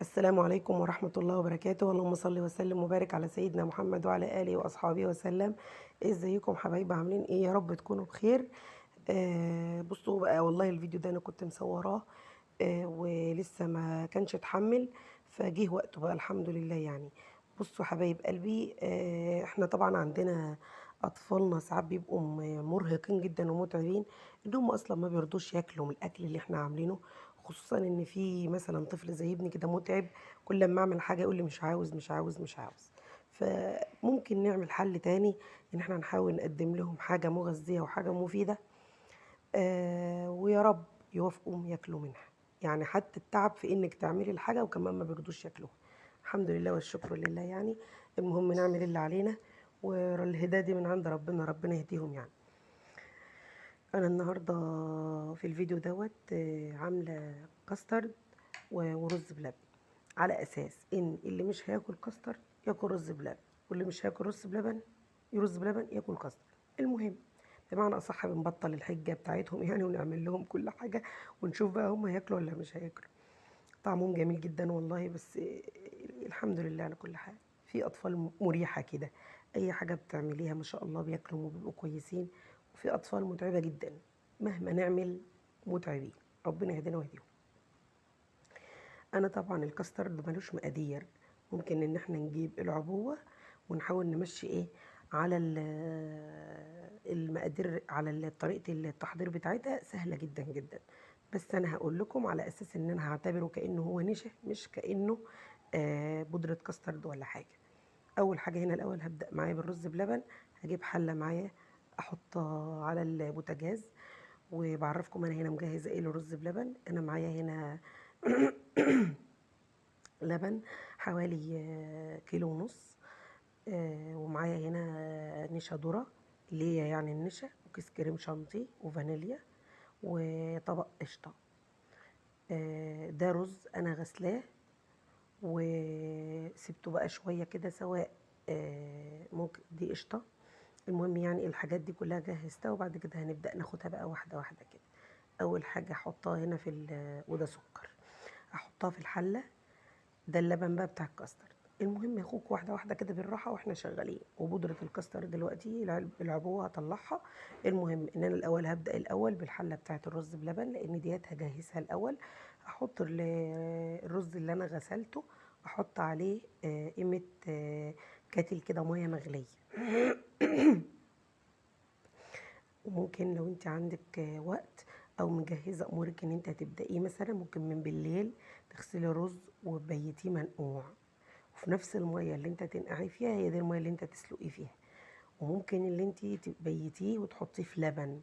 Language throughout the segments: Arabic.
السلام عليكم ورحمة الله وبركاته. اللهم صل وسلم وبارك على سيدنا محمد وعلى آله وأصحابه وسلم. ازيكم حبايبي؟ عاملين ايه؟ يا رب تكونوا بخير. بصوا بقى، والله الفيديو ده انا كنت مصوراه ولسه ما كانش اتحمل، فجه وقته بقى الحمد لله يعني. بصوا حبايب قلبي، احنا طبعا عندنا اطفالنا ساعات بيبقوا مرهقين جدا ومتعبين، انهم اصلا ما بيرضوش ياكلوا من الاكل اللي احنا عاملينه. خصوصا ان في مثلا طفل زي ابني كده متعب، كل ما اعمل حاجه يقول لي مش عاوز مش عاوز مش عاوز. فممكن نعمل حل تاني، ان احنا نحاول نقدم لهم حاجه مغذيه وحاجه مفيده، ويا رب يوافقوا ياكلوا منها. يعني حتى التعب في انك تعملي الحاجه وكمان ما بيرضوش ياكلوها. الحمد لله والشكر لله يعني. المهم نعمل اللي علينا، والهدايه دي من عند ربنا، ربنا يهديهم يعني. انا النهارده في الفيديو دوت عامله كاسترد ورز بلبن، على اساس ان اللي مش هياكل كاسترد ياكل رز بلبن، واللي مش هياكل رز بلبن ياكل كاسترد. المهم بمعنى اصح بنبطل الحجه بتاعتهم يعني، ونعمل لهم كل حاجه، ونشوف بقى هم هياكلوا ولا مش هياكلوا. طعمهم جميل جدا والله، بس الحمد لله على كل حال. في اطفال مريحه كده، اي حاجه بتعمليها ما شاء الله بياكلوا وبيبقوا كويسين، وفي اطفال متعبه جدا مهما نعمل، متعبين. ربنا يهدينا ويهديهم. انا طبعا الكاسترد ملوش مقادير، ممكن ان احنا نجيب العبوه ونحاول نمشي ايه على المقادير، على طريقه التحضير بتاعتها سهله جدا جدا. بس انا هقول لكم على اساس ان انا هعتبره كانه هو نشا، مش كانه بودره كاسترد ولا حاجه. اول حاجه هنا الاول هبدا معايا بالرز بلبن. هجيب حله معايا احطها على البوتاجاز، وبعرفكم انا هنا مجهزه ايه للرز بلبن. انا معايا هنا لبن حوالي كيلو ونص، ومعايا هنا نشا ذرة اللي هي يعني النشا، وكيس كريم شانتيه وفانيليا، وطبق قشطة. ده رز انا غسلاه وسبته بقى شوية كده، سواء ممكن دي قشطة. المهم يعني الحاجات دي كلها جهزتها، وبعد كده هنبدأ ناخدها بقى واحدة واحدة كده. أول حاجة أحطها هنا وده سكر، أحطها في الحلة. ده اللبن بقى بتاع الكاسترد. المهم يا اخوك واحده واحده كده بالراحه واحنا شغالين. وبودره الكاسترد دلوقتي العبوه هطلعها. المهم ان انا الاول هبدا بالحله بتاعه الرز بلبن، لان ديت هجهزها الاول. هحط الرز اللي انا غسلته، احط عليه قيمه كاتل كده ميه مغليه. وممكن لو انت عندك وقت او مجهزه امورك ان انت هتبدايه، مثلا ممكن من بالليل تغسلي الرز وتبيتيه منقوع، وفي نفس الميه اللي انت تنقعي فيها هي دي الميه اللي انت تسلقي فيها. وممكن اللي انت تبيتيه وتحطيه في لبن،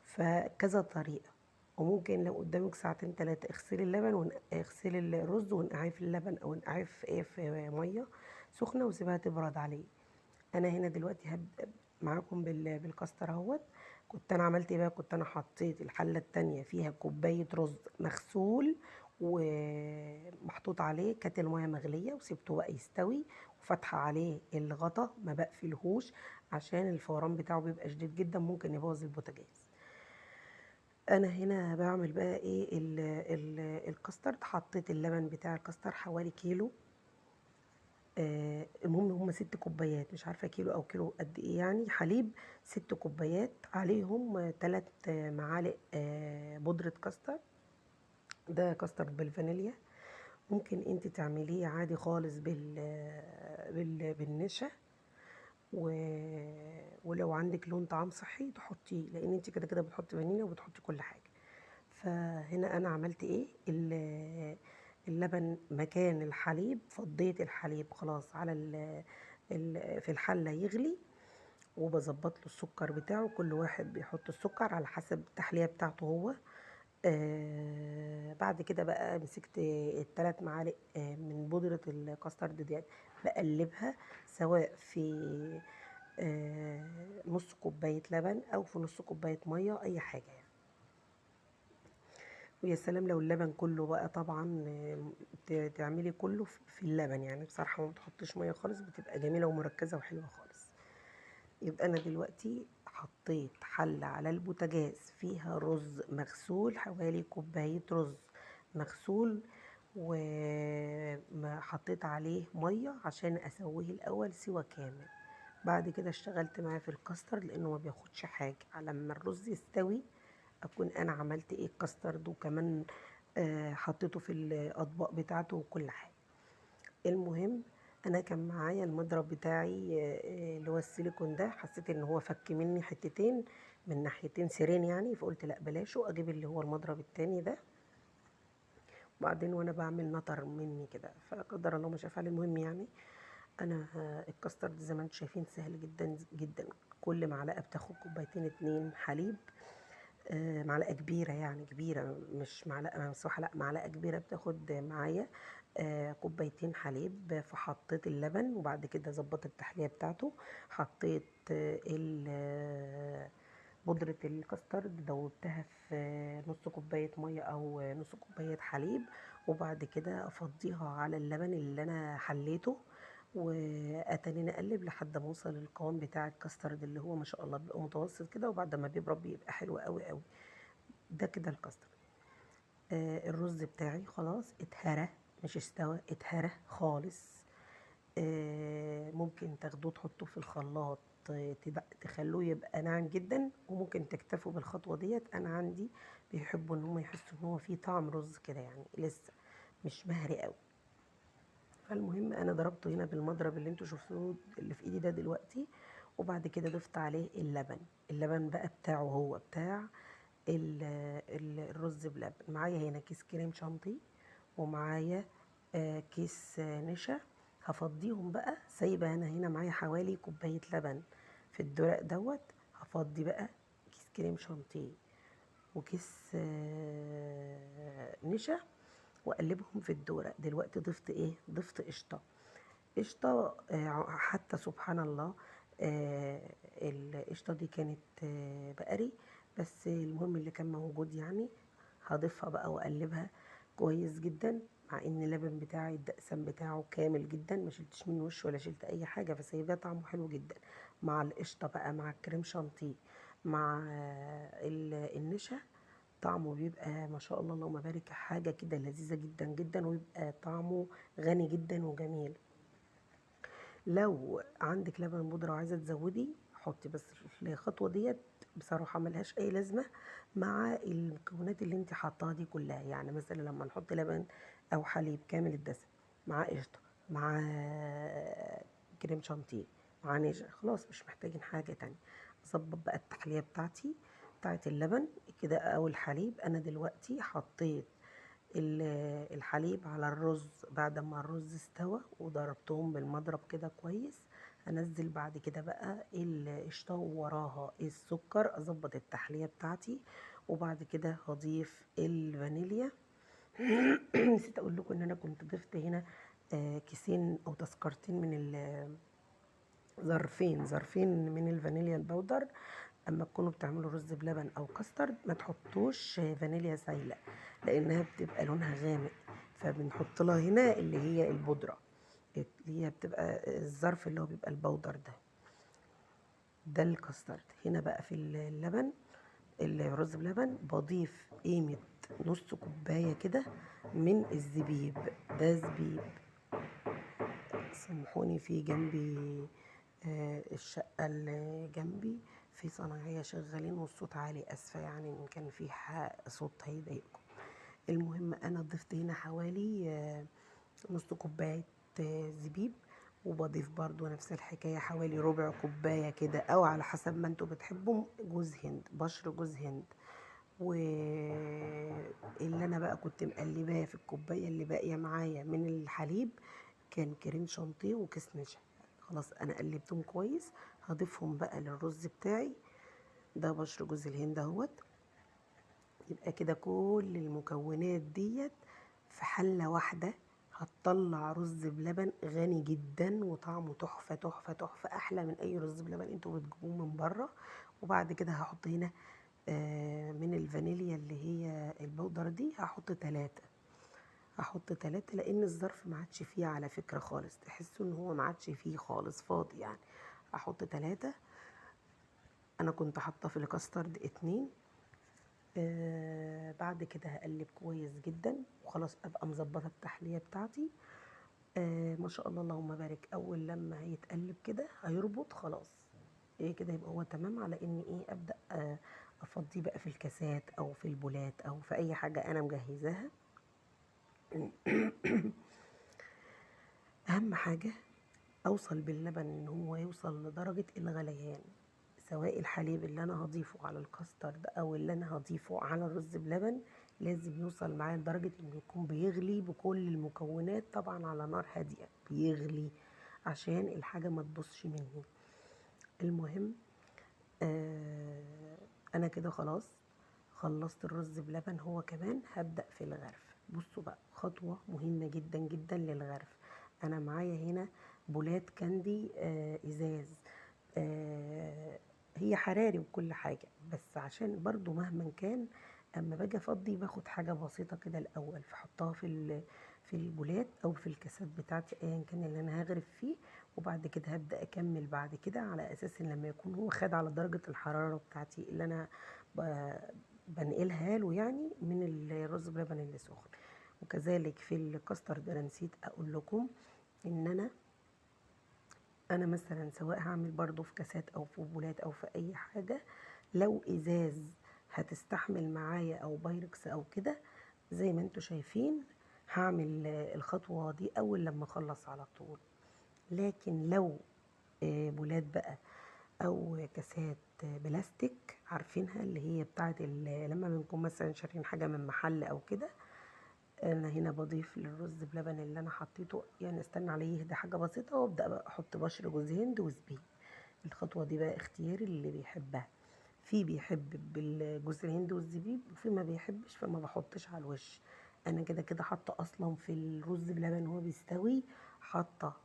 فكذا طريقه. وممكن لو قدامك ساعتين ثلاثه اغسلي اغسلي الرز ونقعيه في اللبن، او نقعيه في في ميه سخنه وسيبها تبرد عليه. انا هنا دلوقتي هبدا معاكم بالكاستر اهوت. كنت انا عملت ايه بقى؟ كنت انا حطيت الحله التانية فيها كوبايه رز مغسول، ومحطوط عليه كاتل ميه مغليه، وسبته بقى يستوي، وفتحه عليه الغطا ما بقفلهوش عشان الفوران بتاعه بيبقى شديد جدا، ممكن يبوظ البوتاجاز. انا هنا بعمل بقى ايه الكاسترد. حطيت اللبن بتاع الكاستر حوالي كيلو. المهم هما 6 كوبايات، مش عارفة كيلو أو كيلو قد إيه يعني حليب. 6 كوبايات عليهم 3 معالق بودرة كاستر. ده كاستر بالفانيليا. ممكن انت تعمليه عادي خالص بالنشا. و... ولو عندك لون طعام صحي تحطيه، لان انت كده كده بتحطي فانيليا وبتحطي كل حاجة. فهنا انا عملت ايه اللبن مكان الحليب، فضيت الحليب خلاص على في الحله يغلي، وبظبط له السكر بتاعه. كل واحد بيحط السكر على حسب التحليه بتاعته هو. بعد كده بقى مسكت ال3 معالق من بودرة الكاسترد ديت، بقلبها سواء في نص كوباية لبن أو في نص كوباية مية، أي حاجة يعني. ويا سلام لو اللبن كله بقى طبعا، تعملي كله في اللبن يعني. بصراحة ما بتحطيش مية خالص، بتبقى جميلة ومركزة وحلوة خالص. يبقى أنا دلوقتي حطيت حلة على البوتاجاز فيها رز مغسول، حوالي كوباية رز مغسول، وما حطيت عليه ميه عشان اسويه الاول سوا كامل. بعد كده اشتغلت معاه في الكاسترد لانه ما بياخدش حاجه على ما الرز يستوي، اكون انا عملت ايه الكاسترد، وكمان حطيته في الاطباق بتاعته وكل حاجه. المهم انا كان معايا المضرب بتاعي اللي هو السيليكون ده، حسيت ان هو فك مني حتتين من ناحيتين سيرين يعني، فقلت لا بلاشه، اجيب اللي هو المضرب التاني ده. وبعدين وانا بعمل نطر مني كده، فقدر الله ما شاء فعل. المهم يعني انا الكاسترد زي ما انتم شايفين سهل جدا جدا. كل معلقه بتاخد كوبايتين 2 حليب، معلقه كبيره يعني كبيره، مش معلقه ممسوحه، لا معلقه كبيره بتاخد معايا كوبايتين حليب. فحطيت اللبن وبعد كده ظبطت التحليه بتاعته، حطيت بودرة الكاسترد، دوبتها في نص كوباية مية أو نص كوباية حليب، وبعد كده أفضيها على اللبن اللي أنا حليته، وأتنين أقلب لحد ما أوصل للقوام بتاع الكاسترد اللي هو ما شاء الله بيبقى متوسط كده، وبعد ما بيبرد بيبقى حلو قوي قوي. ده كده الكاسترد. الرز بتاعي خلاص اتهرى، مش استوى، اتهرى خالص. ممكن تاخدوه تحطوه في الخلاط، تخلوه يبقى ناعم جدا، وممكن تكتفوا بالخطوة ديت. انا عندي بيحبوا ان هم يحسوا ان هو فيه طعم رز كده يعني، لسه مش مهري قوي. فالمهم انا ضربته هنا بالمضرب اللي انتوا شفتوه اللي في ايدي ده دلوقتي، وبعد كده ضفت عليه اللبن. اللبن بقى بتاعه هو بتاع الرز بلبن. معايا هنا كيس كريم شانتيه، ومعايا كيس نشا. هفضيهم بقى، سايبه انا هنا معايا حوالي كوبايه لبن في الدرق دوت. هفضي بقى كيس كريم شانتيه وكيس نشا، واقلبهم في الدورق. دلوقتي ضفت ايه؟ ضفت قشطه. قشطه حتى سبحان الله القشطه دي كانت بقري، بس المهم اللي كان موجود يعني. هضيفها بقى واقلبها كويس جدا، مع ان اللبن بتاعي الدقسم بتاعه كامل جدا، ما شلتش منه وش ولا شلت اي حاجه، فسايباه طعمه حلو جدا مع القشطه بقى، مع الكريم شانتيه، مع النشا. طعمه بيبقى ما شاء الله اللهم بارك، حاجه كده لذيذه جدا جدا، ويبقى طعمه غني جدا وجميل. لو عندك لبن بودرة وعايزة تزودي حطي، بس الخطوة ديت بصراحة ملهاش أي لازمة مع المكونات اللي انت حطاها دي كلها. يعني مثلا لما نحط لبن أو حليب كامل الدسم مع قشطة مع كريم شانتيه مع نشا، خلاص مش محتاجين حاجة تانية. أظبط بقى التحلية بتاعتي بتاعت اللبن كده أو الحليب. أنا دلوقتي حطيت الحليب على الرز بعد ما الرز استوى، وضربتهم بالمضرب كده كويس. انزل بعد كده بقى القشطه وراها السكر، اظبط التحليه بتاعتي، وبعد كده هضيف الفانيليا. نسيت اقول لكم ان انا كنت ضفت هنا كيسين او تذكرتين من ظرفين من الفانيليا البودر. اما تكونوا بتعملوا رز بلبن او كاسترد ما تحطوش فانيليا سايله، لانها بتبقى لونها غامق، فبنحط لها هنا اللي هي البودره، اللي هي بتبقى الظرف اللي هو بيبقى البودر ده. ده الكاسترد. هنا بقى في اللبن الرز بلبن بضيف قيمه نص كوبايه كده من الزبيب. ده زبيب، سامحوني في جنبي الشقة اللي جنبي في صناعية شغالين والصوت عالي، أسفة يعني إن كان في صوت هيضايقكم. المهم أنا ضفت هنا حوالي نص كوباية زبيب، وبضيف برضو نفس الحكاية حوالي ربع كوباية كده، أو على حسب ما انتوا بتحبوا جوز هند، بشر جوز هند. واللي أنا بقى كنت مقلباه في الكوباية اللي باقية معايا من الحليب كان كريم شانتيه وكيس نشا. خلاص انا قلبتهم كويس، هضيفهم بقى للرز بتاعي. ده بشر جوز الهند اهوت. يبقى كده كل المكونات ديت في حلة واحدة، هتطلع رز بلبن غني جدا وطعمه تحفة تحفة تحفة، احلى من اي رز بلبن انتوا بتجيبوه من بره. وبعد كده هحط هنا من الفانيليا اللي هي البودرة دي، هحط 3 لان الظرف ما عادش فيه على فكرة خالص، تحسوا ان هو ما عادش فيه خالص فاضي يعني. هحط 3. انا كنت حاطه في الكاسترد 2، بعد كده هقلب كويس جدا وخلاص ابقى مظبطه التحليه بتاعتي. ما شاء الله اللهم بارك، اول لما هيتقلب كده هيربط خلاص. ايه كده يبقى هو تمام على ان ايه ابدا افضيه بقى في الكاسات او في البولات او في اي حاجه انا مجهزاها. اهم حاجه اوصل باللبن ان هو يوصل لدرجه الغليان، سواء الحليب اللي انا هضيفه على الكاسترد او اللي انا هضيفه على الرز بلبن لازم يوصل معايا لدرجه انه يكون بيغلي بكل المكونات، طبعا على نار هاديه بيغلي عشان الحاجه ما تبصش مني. المهم انا كده خلاص خلصت الرز بلبن. هو كمان هبدأ في الغرف. بصوا بقى خطوة مهمة جدا جدا للغرف. انا معايا هنا بولات كاندي ازاز، هي حراري وكل حاجة، بس عشان برضو مهما كان اما باجي افضي باخد حاجة بسيطة كده الاول فاحطها في البولات او في الكاسات بتاعتي ايا كان اللي انا هغرف فيه، وبعد كده هبدأ اكمل بعد كده على اساس ان لما يكون هو خد على درجة الحرارة بتاعتي اللي انا بنقلها له يعني من الرز بلبن اللي سخن. وكذلك في الكاسترد انا نسيت اقول لكم ان انا مثلا سواء هعمل برضو في كاسات او في بولات او في اي حاجة، لو ازاز هتستحمل معايا او بايركس او كده زي ما انتوا شايفين هعمل الخطوة دي اول لما اخلص على طول. لكن لو بولات بقى او كاسات بلاستيك عارفينها اللي هي بتاعت لما بنكون مثلا شارين حاجة من محل او كده، انا هنا بضيف للرز بلبن اللي انا حطيته يعني استنى عليه يهدى حاجه بسيطه وابدا بقى احط بشر جوز هند وزبيب. الخطوه دي بقى اختياري اللي بيحبها، في بيحب بالجوز الهند والزبيب وفي ما بيحبش فما بحطش على الوش. انا كده كده حاطه اصلا في الرز بلبن وهو بيستوي حاطه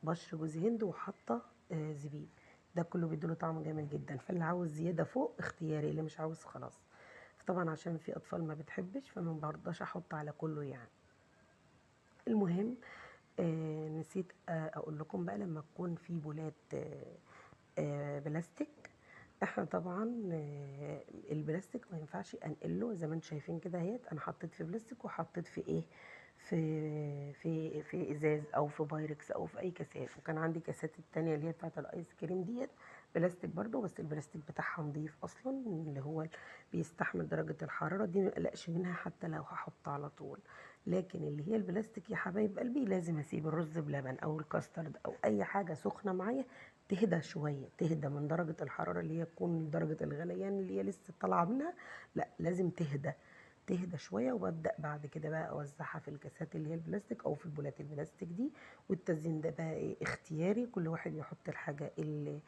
بشر جوز هند وحاطه زبيب، ده كله بيديله طعم جامد جدا. فاللي عاوز زياده فوق اختياري، اللي مش عاوز خلاص. طبعا عشان في اطفال ما بتحبش فما برضاش احط على كله يعني. المهم نسيت اقول لكم بقى لما تكون في بولات بلاستيك، احنا طبعا البلاستيك ما ينفعش انقله زي ما انتم شايفين كده اهيت. انا حطيت في بلاستيك وحطيت في ايه في ازاز او في بايركس او في اي كاسات، وكان عندي كاسات التانية اللي هي بتاعت الايس كريم ديت بلاستيك برضو، بس البلاستيك بتاعها نضيف اصلا اللي هو بيستحمل درجة الحرارة دي، مقلقش منها حتى لو هحط على طول. لكن اللي هي البلاستيك يا حبايب قلبي لازم اسيب الرز بلبن او الكاسترد او اي حاجة سخنة معايا تهدى شوية، تهدى من درجة الحرارة اللي هي تكون درجة الغليان اللي هي لسه طالعة منها، لا لازم تهدى شوية. وببدأ بعد كده بقى أوزعها في الكاسات اللي هي البلاستيك أو في البولات البلاستيك دي. والتزيين ده بقى إيه اختياري، كل واحد يحط الحاجة اللي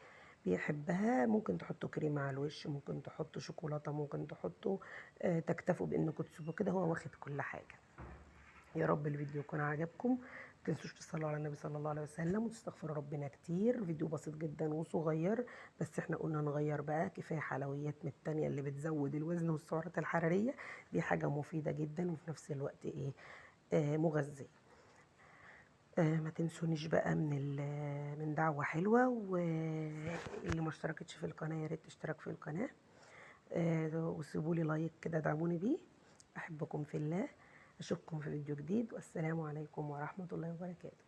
بيحبها. ممكن تحطوا كريمة على الوش، ممكن تحطوا شوكولاتة، ممكن تحطوا تكتفوا بانكم تسيبوا كده هو واخد كل حاجة. يا رب الفيديو يكون عجبكم، متنسوش تصلوا على النبي صلى الله عليه وسلم وتستغفروا ربنا كتير. فيديو بسيط جدا وصغير، بس احنا قلنا نغير بقى، كفايه حلويات من التانية اللي بتزود الوزن والسعرات الحراريه، دي حاجه مفيده جدا وفي نفس الوقت ايه مغذيه. ما تنسونيش بقى من دعوه حلوه، واللي ما اشتركتش في القناه يا ريت تشترك في القناه، وسيبوا لي لايك كده دعموني بيه. احبكم في الله، اشوفكم في فيديو جديد، والسلام عليكم ورحمه الله وبركاته.